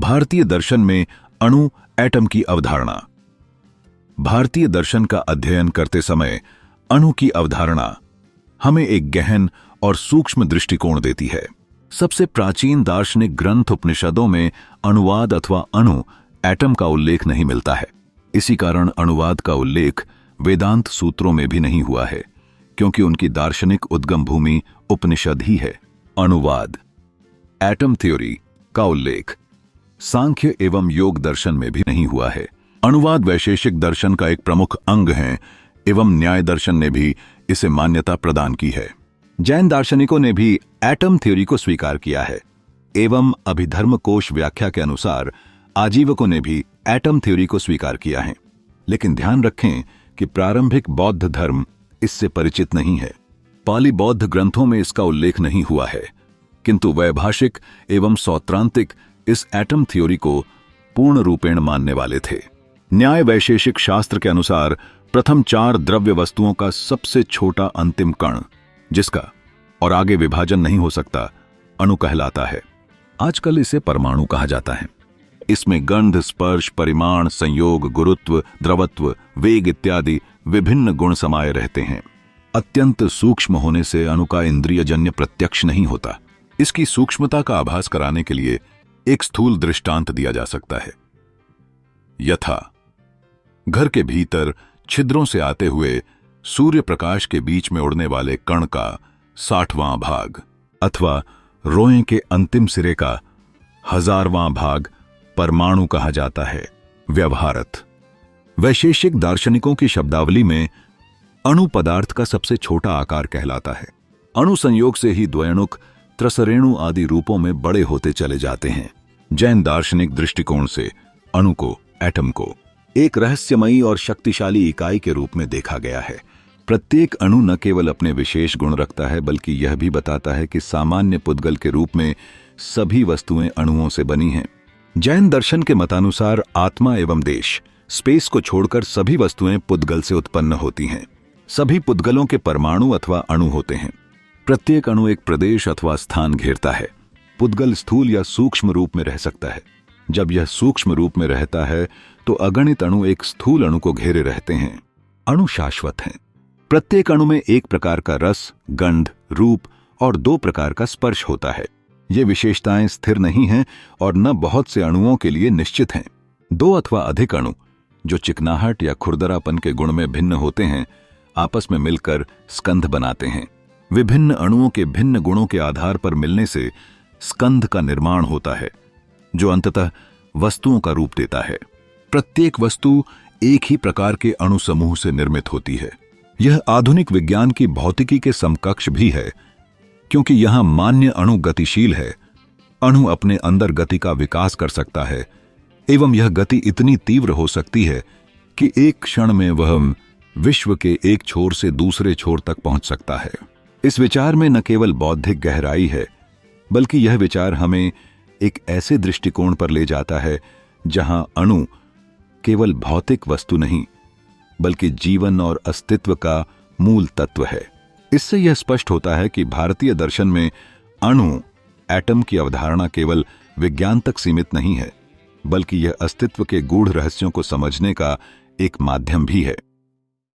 भारतीय दर्शन में अणु एटम की अवधारणा। भारतीय दर्शन का अध्ययन करते समय अणु की अवधारणा हमें एक गहन और सूक्ष्म दृष्टिकोण देती है। सबसे प्राचीन दार्शनिक ग्रंथ उपनिषदों में अणुवाद अथवा अणु एटम का उल्लेख नहीं मिलता है। इसी कारण अणुवाद का उल्लेख वेदांत सूत्रों में भी नहीं हुआ है, क्योंकि उनकी दार्शनिक उद्गम भूमि उपनिषद ही है। अणुवाद एटम थ्योरी का उल्लेख सांख्य एवं योग दर्शन में भी नहीं हुआ है। अणुवाद वैशेषिक दर्शन का एक प्रमुख अंग है एवं न्याय दर्शन ने भी इसे मान्यता प्रदान की है। जैन दार्शनिकों ने भी एटम थ्योरी को स्वीकार किया है एवं अभिधर्म कोश व्याख्या के अनुसार आजीवकों ने भी एटम थ्योरी को स्वीकार किया है। लेकिन ध्यान रखें कि प्रारंभिक बौद्ध धर्म इससे परिचित नहीं है। पाली बौद्ध ग्रंथों में इसका उल्लेख नहीं हुआ है, किंतु वैभाषिक एवं सौत्रांतिक इस एटम थ्योरी को पूर्ण रूपेण मानने वाले थे। न्याय वैशेषिक शास्त्र के अनुसार प्रथम 4 द्रव्य वस्तुओं का सबसे छोटा अंतिम कण, जिसका और आगे विभाजन नहीं हो सकता, अणु कहलाता है। आजकल इसे परमाणु कहा जाता है। इसमें गंध, स्पर्श, परिमाण, संयोग, गुरुत्व, द्रवत्व, वेग इत्यादि विभिन्न गुण समाये रहते हैं। अत्यंत सूक्ष्म होने से अणु का इंद्रियजन्य प्रत्यक्ष नहीं होता। इसकी सूक्ष्मता का आभास कराने के लिए एक स्थूल दृष्टांत दिया जा सकता है। यथा घर के भीतर छिद्रों से आते हुए सूर्य प्रकाश के बीच में उड़ने वाले कण का 60वां भाग अथवा रोए के अंतिम सिरे का 1000वां भाग परमाणु कहा जाता है। व्यवहारत वैशेषिक दार्शनिकों की शब्दावली में अणु पदार्थ का सबसे छोटा आकार कहलाता है। अणु संयोग से ही द्वयणुक, त्रसरेणु आदि रूपों में बड़े होते चले जाते हैं। जैन दार्शनिक दृष्टिकोण से अणु को, एटम को एक रहस्यमयी और शक्तिशाली इकाई के रूप में देखा गया है। प्रत्येक अणु न केवल अपने विशेष गुण रखता है, बल्कि यह भी बताता है कि सामान्य पुद्गल के रूप में सभी वस्तुएं अणुओं से बनी हैं। जैन दर्शन के मतानुसार आत्मा एवं देश, स्पेस को छोड़कर सभी वस्तुएं पुद्गल से उत्पन्न होती हैं। सभी पुद्गलों के परमाणु अथवा अणु होते हैं। प्रत्येक अणु एक प्रदेश अथवा स्थान घेरता है। पुद्गल स्थूल या सूक्ष्म रूप में रह सकता है। जब यह सूक्ष्म रूप में रहता है तो अगणित अणु एक स्थूल अणु को घेरे रहते हैं। अणु शाश्वत हैं। प्रत्येक अणु में एक प्रकार का रस, गंध, रूप और 2 प्रकार का स्पर्श होता है। ये विशेषताएं स्थिर नहीं हैं और न बहुत से अणुओं के लिए निश्चित हैं। 2 अथवा अधिक अणु जो चिकनाहट या खुरदरापन के गुण में भिन्न होते हैं, आपस में मिलकर स्कंध बनाते हैं। विभिन्न अणुओं के भिन्न गुणों के आधार पर मिलने से स्कंध का निर्माण होता है, जो अंततः वस्तुओं का रूप देता है। प्रत्येक वस्तु एक ही प्रकार के अणु समूह से निर्मित होती है। यह आधुनिक विज्ञान की भौतिकी के समकक्ष भी है, क्योंकि यहां मान्य अणु गतिशील है। अणु अपने अंदर गति का विकास कर सकता है एवं यह गति इतनी तीव्र हो सकती है कि एक क्षण में वह विश्व के एक छोर से दूसरे छोर तक पहुंच सकता है। इस विचार में न केवल बौद्धिक गहराई है, बल्कि यह विचार हमें एक ऐसे दृष्टिकोण पर ले जाता है जहां अणु केवल भौतिक वस्तु नहीं, बल्कि जीवन और अस्तित्व का मूल तत्व है। इससे यह स्पष्ट होता है कि भारतीय दर्शन में अणु, एटम की अवधारणा केवल विज्ञान तक सीमित नहीं है, बल्कि यह अस्तित्व के गूढ़ रहस्यों को समझने का एक माध्यम भी है।